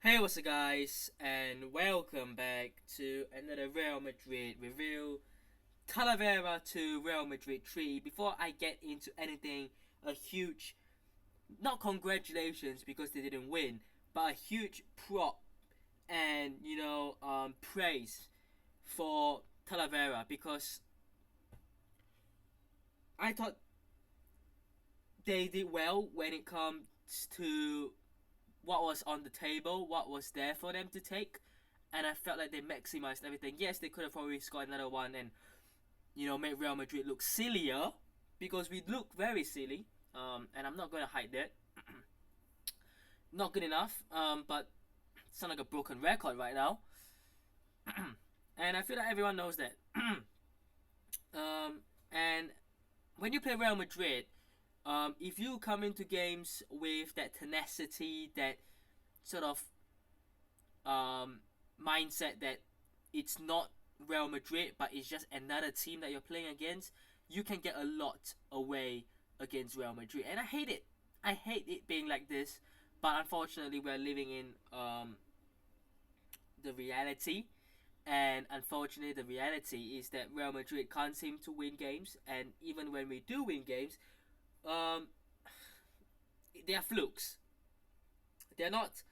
Hey, what's up, guys, and welcome back to another Real Madrid review. Talavera to Real Madrid 3. Before I get into anything, a huge, not congratulations because they didn't win, but a huge prop and praise for Talavera because I thought they did well when it comes to what was on the table, what was there for them to take, and I felt like they maximized everything. Yes, they could have probably scored another one and make Real Madrid look sillier because we look very silly. And I'm not gonna hide that. Not good enough. But sound like a broken record right now. And I feel like everyone knows that. And when you play Real Madrid, if you come into games with that tenacity, that sort of mindset that it's not Real Madrid, but it's just another team that you're playing against, you can get a lot away against Real Madrid. And I hate it. I hate it being like this, but unfortunately, we're living in the reality. And unfortunately, the reality is that Real Madrid can't seem to win games, and even when we do win games, um, they are flukes. They're not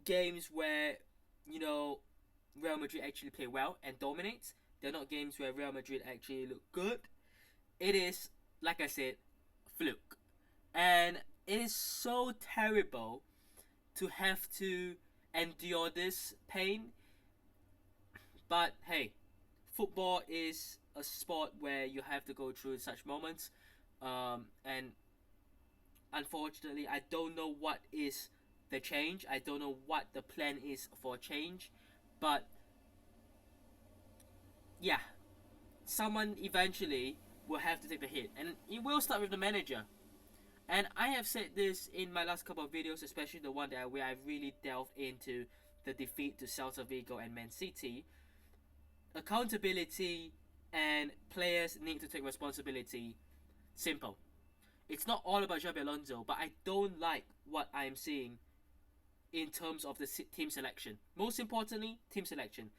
games where you know Real Madrid actually play well and dominate. They're not games where Real Madrid actually look good. It is, like I said, fluke. And it is so terrible to have to endure this pain. But hey, football is a sport where you have to go through such moments. And unfortunately, I don't know what is the change. I don't know what the plan is for change. But yeah, someone eventually will have to take the hit. And it will start with the manager. And I have said this in my last couple of videos, especially the one where I really delved into the defeat to Celta Vigo and Man City. Accountability and players need to take responsibility. Simple. It's not all about Xabi Alonso, but I don't like what I'm seeing in terms of the team selection. Most importantly, team selection.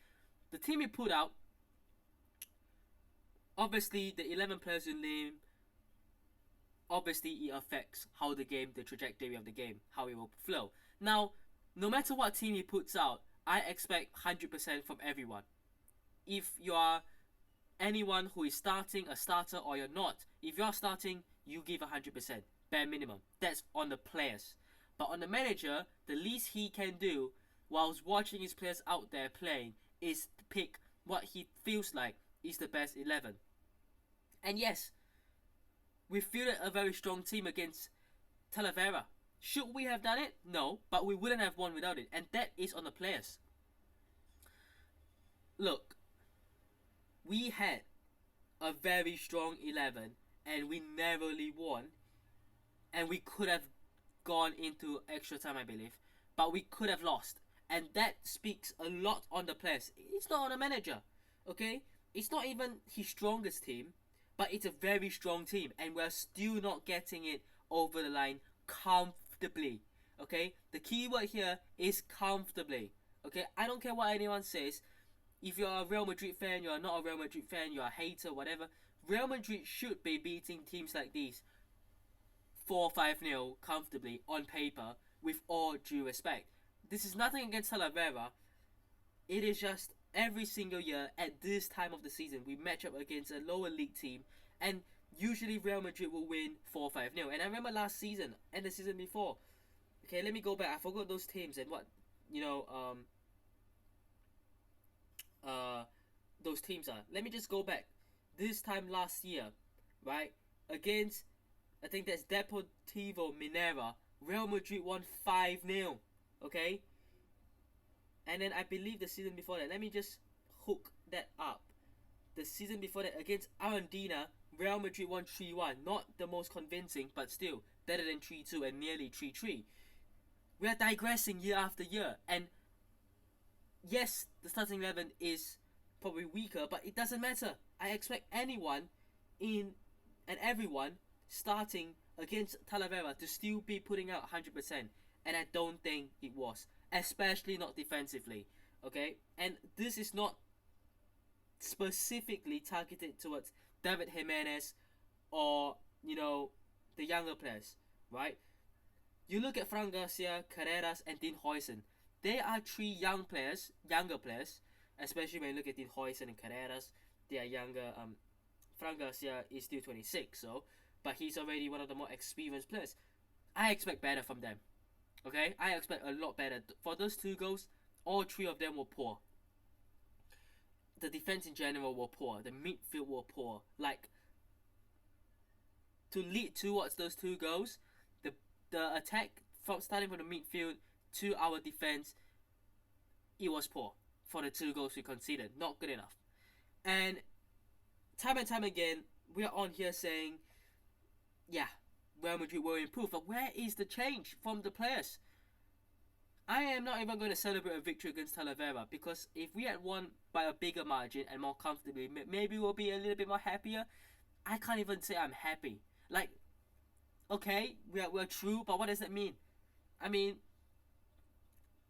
The team he put out, obviously the 11 players in name, obviously it affects how the trajectory of the game, how it will flow. Now, no matter what team he puts out, I expect 100% from everyone. If you are anyone who is starting, a starter, or you're not, if you're starting, you give 100%, bare minimum. That's on the players. But on the manager, the least he can do whilst watching his players out there playing is to pick what he feels like is the best 11. And yes, we fielded a very strong team against Talavera. Should we have done it? No, but we wouldn't have won without it. And that is on the players. Look, we had a very strong 11 and we narrowly won, and we could have gone into extra time, I believe, but we could have lost, and that speaks a lot on the players. It's not on the manager, okay? It's not even his strongest team, but it's a very strong team, and we're still not getting it over the line comfortably, okay? The key word here is comfortably, okay? I don't care what anyone says. If you're a Real Madrid fan, you're not a Real Madrid fan, you're a hater, whatever, Real Madrid should be beating teams like these 4-5-0 comfortably on paper, with all due respect. This is nothing against Talavera. It is just every single year at this time of the season, we match up against a lower league team, and usually Real Madrid will win 4-5-0. And I remember last season and the season before. Okay, let me go back. I forgot those teams and what, you know, those teams are. Let me just go back. This time last year, right, against, I think that's Deportivo Minera, Real Madrid won 5-0, okay? And then I believe the season before that, let me just hook that up. The season before that, against Argentina, Real Madrid won 3-1. Not the most convincing, but still better than 3-2 and nearly 3-3. We are digressing year after year, and yes, the starting 11 is probably weaker, but it doesn't matter. I expect anyone in and everyone starting against Talavera to still be putting out 100%. and I don't think it was, especially not defensively. Okay, and this is not specifically targeted towards David Jimenez or the younger players, right? You look at Fran Garcia, Carreras, and Dean Huijsen. They are three younger players, especially when you look at Dean Huijsen and Carreras. They are younger. Fran Garcia is still 26, but he's already one of the more experienced players. I expect better from them. Okay, I expect a lot better. For those two goals, all three of them were poor. The defense in general were poor. The midfield were poor. Like, to lead towards those two goals, the attack from starting from the midfield to our defense, it was poor for the two goals we conceded. Not good enough. And time again, we are on here saying, yeah, Real Madrid will improve, but where is the change from the players? I am not even going to celebrate a victory against Talavera, because if we had won by a bigger margin and more comfortably, maybe we'll be a little bit more happier. I can't even say I'm happy. Like, okay, we're true, but what does that mean? I mean,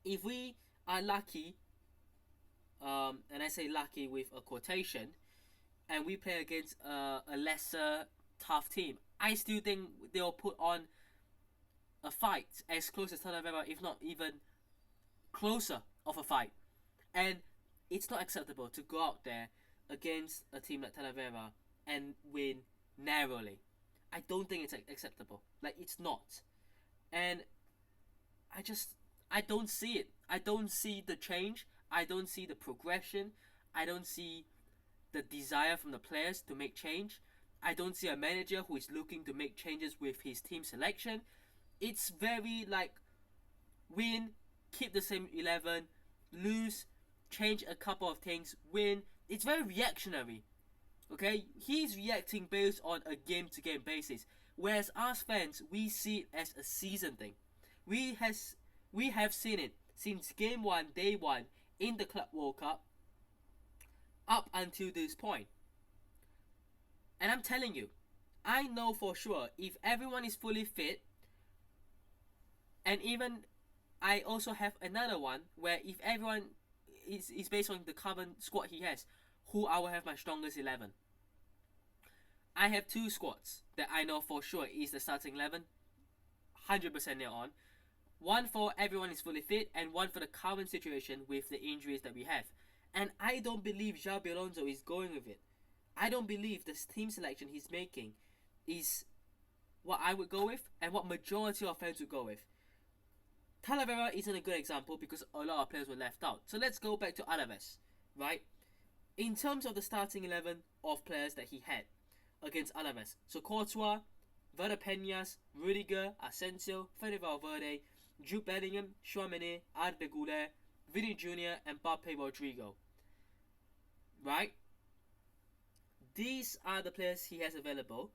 if we are lucky, and I say lucky with a quotation, and we play against a lesser tough team, I still think they'll put on a fight as close as Talavera, if not even closer of a fight. And it's not acceptable to go out there against a team like Talavera and win narrowly. I don't think it's acceptable. Like, it's not. And I don't see it. I don't see the change. I don't see the progression. I don't see the desire from the players to make change. I don't see a manager who is looking to make changes with his team selection. It's very like, win, keep the same 11, lose, change a couple of things, win. It's very reactionary. Okay, he's reacting based on a game-to-game basis, whereas us fans, we see it as a season thing. We have seen it since game one, day one, in the Club World Cup, up until this point. And I'm telling you, I know for sure, if everyone is fully fit, and even I also have another one where if everyone is based on the current squad he has, who I will have my strongest 11. I have two squads that I know for sure is the starting 11, 100% nailed on. One for everyone is fully fit, and one for the current situation with the injuries that we have. And I don't believe Xabi Alonso is going with it. I don't believe the team selection he's making is what I would go with and what majority of fans would go with. Talavera isn't a good example because a lot of players were left out. So let's go back to Alaves, right? In terms of the starting 11 of players that he had against Alaves, so Courtois, Verde Peñas, Rudiger, Asensio, Fede Valverde, Jude Bellingham, Tchouaméni, Arda Güler, Vini Jr. and Mbappe Rodrigo. Right? These are the players he has available.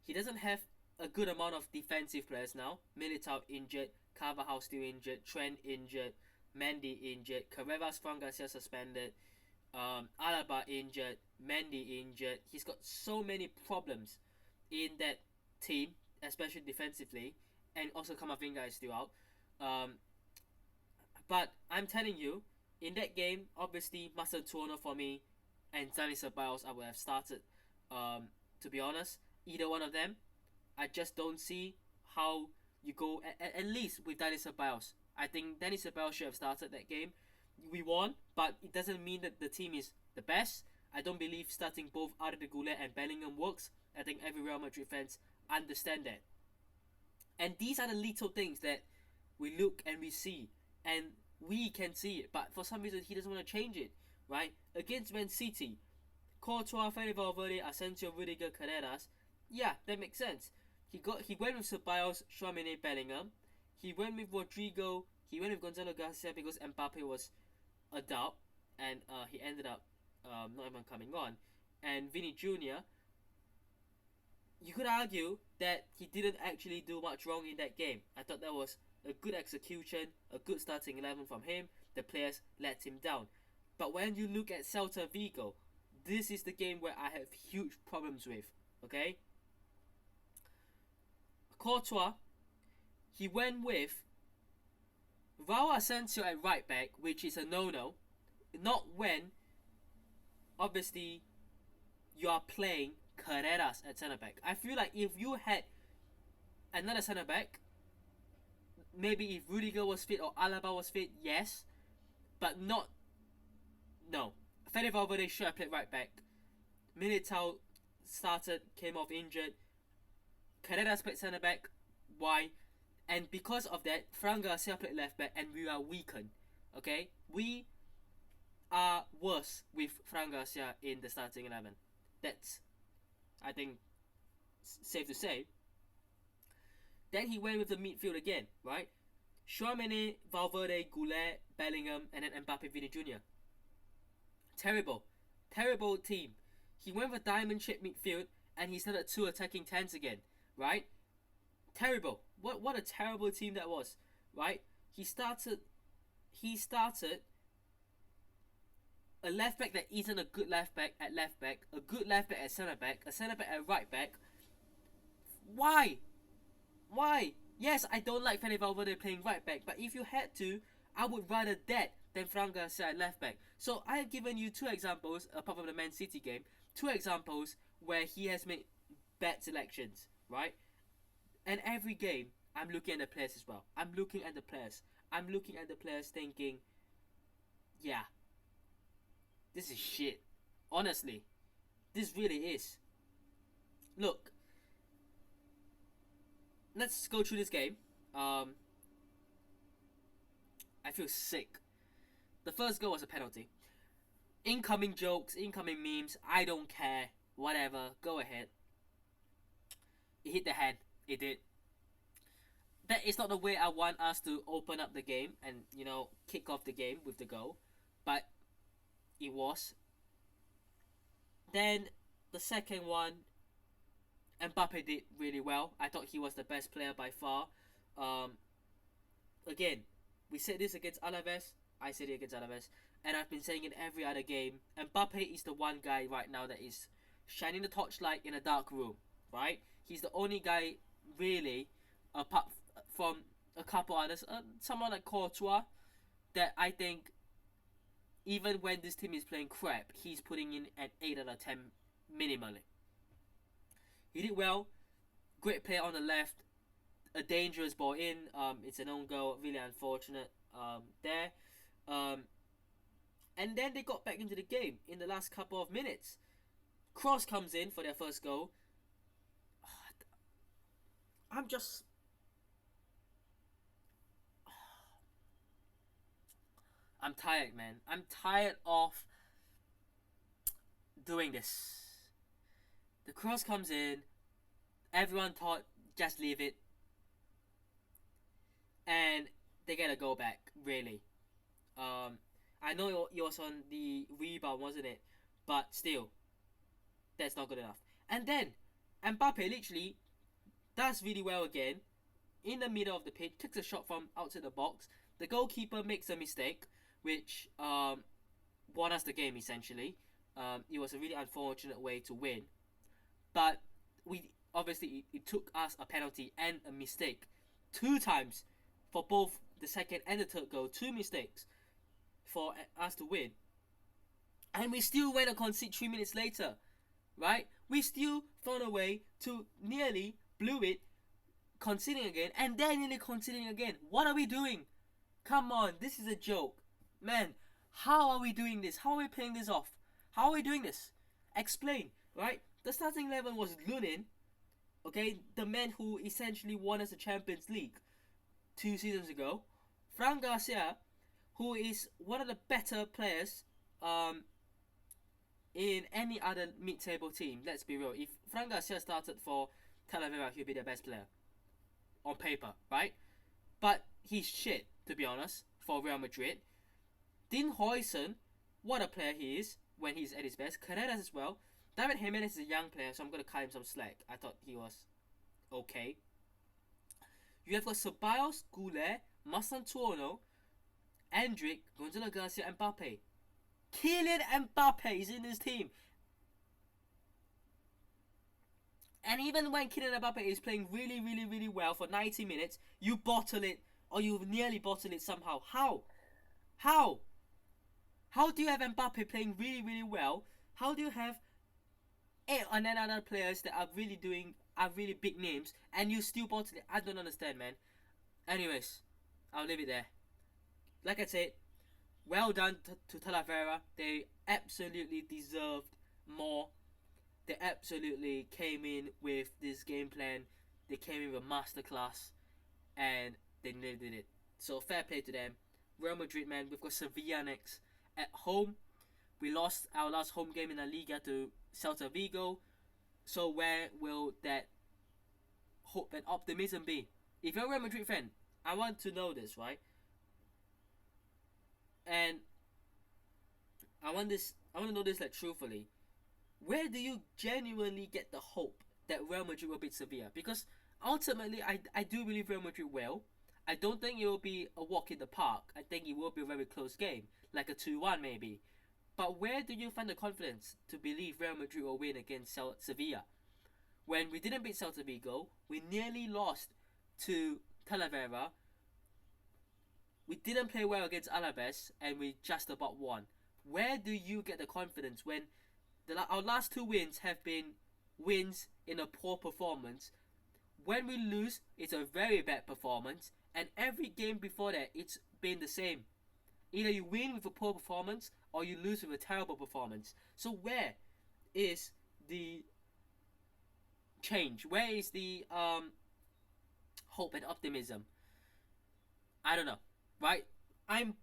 He doesn't have a good amount of defensive players now. Militao injured, Carvajal still injured, Trent injured, Mendy injured, Carreras, Fran Garcia suspended, Alaba injured, Mendy injured. He's got so many problems in that team, especially defensively, and also Camavinga is still out. But I'm telling you, in that game, obviously Mastantuono for me and Dani Ceballos I would have started. To be honest, either one of them, I just don't see how you go at least with Dani Ceballos. I think Dani Ceballos should have started that game. We won, but it doesn't mean that the team is the best. I don't believe starting both Arda Güler and Bellingham works. I think every Real Madrid fans understand that. And these are the little things that we look and we see, and we can see it, but for some reason he doesn't want to change it, right? Against Man City, Courtois, Fede Valverde, Asensio, Rudiger, Carreras, yeah, that makes sense. He went with Ceballos, Tchouaméni, Bellingham. He went with Rodrigo. He went with Gonzalo Garcia because Mbappe was a doubt, and he ended up not even coming on. And Vini Jr., you could argue that he didn't actually do much wrong in that game. I thought that was a good execution, a good starting 11 from him. The players let him down. But when you look at Celta Vigo, this is the game where I have huge problems with, okay? Courtois, he went with Raul Asensio at right back, which is a no-no. Not when, obviously, you are playing Carreras at centre back. I feel like if you had another centre back, maybe if Rudiger was fit or Alaba was fit, yes, but not. No, Fede Valverde should have played right back. Militao started, came off injured. Carreras played centre back. Why? And because of that, Fran Garcia played left back, and we are weakened. Okay, we are worse with Fran Garcia in the starting 11. That's, I think, safe to say. Then he went with the midfield again, right? Tchouaméni, Valverde, Goulet, Bellingham, and then Mbappe, Vini Jr. Terrible team. He went with diamond-shaped midfield, and he started 2 attacking 10s again, right? Terrible. What a terrible team that was, right? He started a left back that isn't a good left back at left back, a good left back at centre back, a centre back at right back. Why? Yes, I don't like Fede Valverde playing right back, but if you had to, I would rather that than Fran Garcia at left back. So I have given you 2 examples, apart from the Man City game, 2 examples where he has made bad selections, right? And every game, I'm looking at the players as well. I'm looking at the players thinking, yeah, this is shit. Honestly, this really is. Look, let's go through this game. I feel sick. The first goal was a penalty. Incoming jokes, incoming memes, I don't care. Whatever, go ahead. It hit the hand. It did. That is not the way I want us to open up the game and, kick off the game with the goal. But it was. Then the second one, Mbappe did really well. I thought he was the best player by far. Again, we said this against Alaves. I said it against Alaves. And I've been saying it every other game. Mbappe is the one guy right now that is shining the torchlight in a dark room. Right? He's the only guy, really, apart from a couple others. Someone like Courtois, that I think, even when this team is playing crap, he's putting in an 8 out of 10 minimally. He did well. Great play on the left. A dangerous ball in. It's an own goal. Really unfortunate there. And then they got back into the game in the last couple of minutes. Cross comes in for their first goal. I'm tired, man. I'm tired of doing this. The cross comes in. Everyone thought, just leave it. And they get a goal back, really. I know it was on the rebound, wasn't it? But still, that's not good enough. And then, Mbappe literally does really well again. In the middle of the pitch, takes a shot from outside the box. The goalkeeper makes a mistake, which won us the game, essentially. It was a really unfortunate way to win. But it took us a penalty and a mistake 2 times for both the second and the third goal. 2 mistakes for us to win. And we still went and concede 3 minutes later. Right? We still found a way to nearly blew it, conceding again, and then nearly conceding again. What are we doing? Come on, this is a joke. Man, how are we doing this? How are we playing this off? How are we doing this? Explain, right? The starting 11 was Lunin, okay, the man who essentially won us the Champions League 2 seasons ago. Fran Garcia, who is one of the better players in any other mid-table team. Let's be real. If Fran Garcia started for Talavera, he'll be the best player on paper, right? But he's shit, to be honest, for Real Madrid. Dean Huijsen, what a player he is when he's at his best. Carreras as well. David Jimenez is a young player, so I'm going to cut him some slack. I thought he was okay. You have got Ceballos, Goulet, Mastantuono, Endrick, Gonzalo Garcia, and Mbappe. Kylian Mbappe is in this team. And even when Kylian Mbappe is playing really, really, really well for 90 minutes, you bottle it or you nearly bottled it somehow. How? How do you have Mbappe playing really, really well? How do you have eight and then other players that are really big names, and you still bottle it? I don't understand, man. Anyways, I'll leave it there. Like I said, well done to Talavera. They absolutely deserved more. They absolutely came in with this game plan. They came in with a masterclass, and they nearly did it. So fair play to them. Real Madrid, man, we've got Sevilla next at home. We lost our last home game in La Liga to Celta Vigo. So where will that hope and optimism be? If you're a Real Madrid fan, I want to know this, right? And I want to know this like truthfully. Where do you genuinely get the hope that Real Madrid will beat Sevilla? Because ultimately, I do believe Real Madrid will. I don't think it will be a walk in the park. I think it will be a very close game, like a 2-1 maybe. But where do you find the confidence to believe Real Madrid will win against Sevilla? When we didn't beat Celta Vigo, we nearly lost to Talavera. We didn't play well against Alaves, and we just about won. Where do you get the confidence when our last two wins have been wins in a poor performance? When we lose, it's a very bad performance, and every game before that, it's been the same. Either you win with a poor performance or you lose with a terrible performance. So where is the change? Where is the hope and optimism? I don't know, right? I'm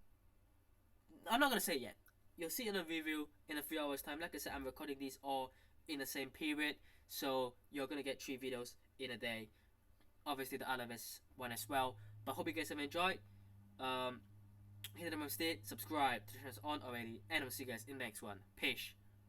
not gonna say it yet. You'll see it in a review in a few hours time. Like I said, I'm recording these all in the same period, so you're gonna get 3 videos in a day. Obviously the Alaves one as well. But hope you guys have enjoyed. Hit the state, subscribe to the channel on already, and I'll see you guys in the next one. Peace.